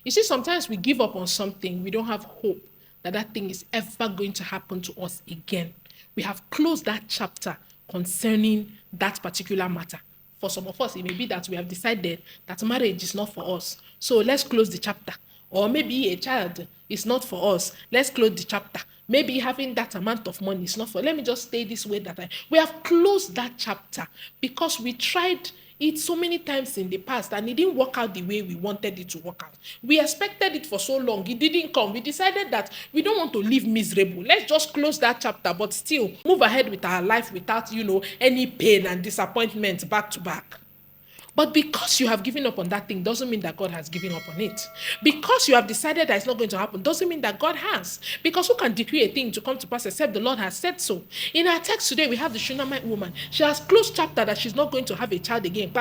You see, sometimes we give up on something, we don't have hope that that thing is ever going to happen to us again. We have closed that chapter concerning that particular matter. For some of us, it may be that we have decided that marriage is not for us. So let's close the chapter. Or maybe a child is not for us. Let's close the chapter. Maybe having that amount of money is not for. Let me just stay this way that we have closed that chapter because we tried it so many times in the past and it didn't work out the way we wanted it to work out. We expected it for so long, it didn't come. We decided that we don't want to live miserable. Let's just close that chapter, but still move ahead with our life without, any pain and disappointment back to back. But because you have given up on that thing doesn't mean that God has given up on it. Because you have decided that it's not going to happen doesn't mean that God has. Because who can decree a thing to come to pass except the Lord has said so? In our text today, we have the Shunammite woman. She has closed chapter that she's not going to have a child again.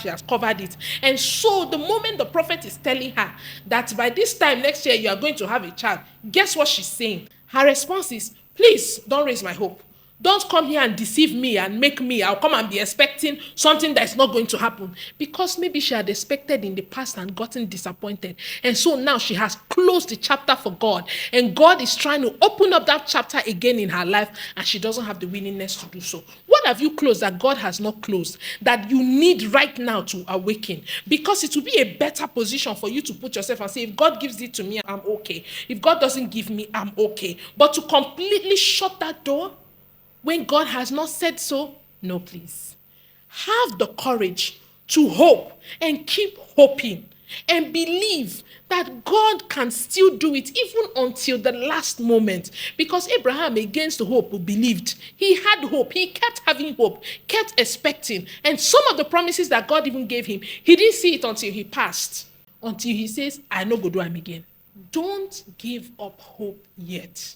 She has covered it. And so the moment the prophet is telling her that by this time next year you are going to have a child, guess what she's saying? Her response is, please don't raise my hope. Don't come here and deceive me and make me. I'll come and be expecting something that's not going to happen. Because maybe she had expected in the past and gotten disappointed. And so now she has closed the chapter for God. And God is trying to open up that chapter again in her life. And she doesn't have the willingness to do so. What have you closed that God has not closed? That you need right now to awaken? Because it will be a better position for you to put yourself and say, if God gives it to me, I'm okay. If God doesn't give me, I'm okay. But to completely shut that door, when God has not said so, no, please. Have the courage to hope and keep hoping and believe that God can still do it even until the last moment. Because Abraham, against hope, believed. He had hope. He kept having hope, kept expecting. And some of the promises that God even gave him, he didn't see it until he passed. Until he says, I no go do am again. Don't give up hope yet.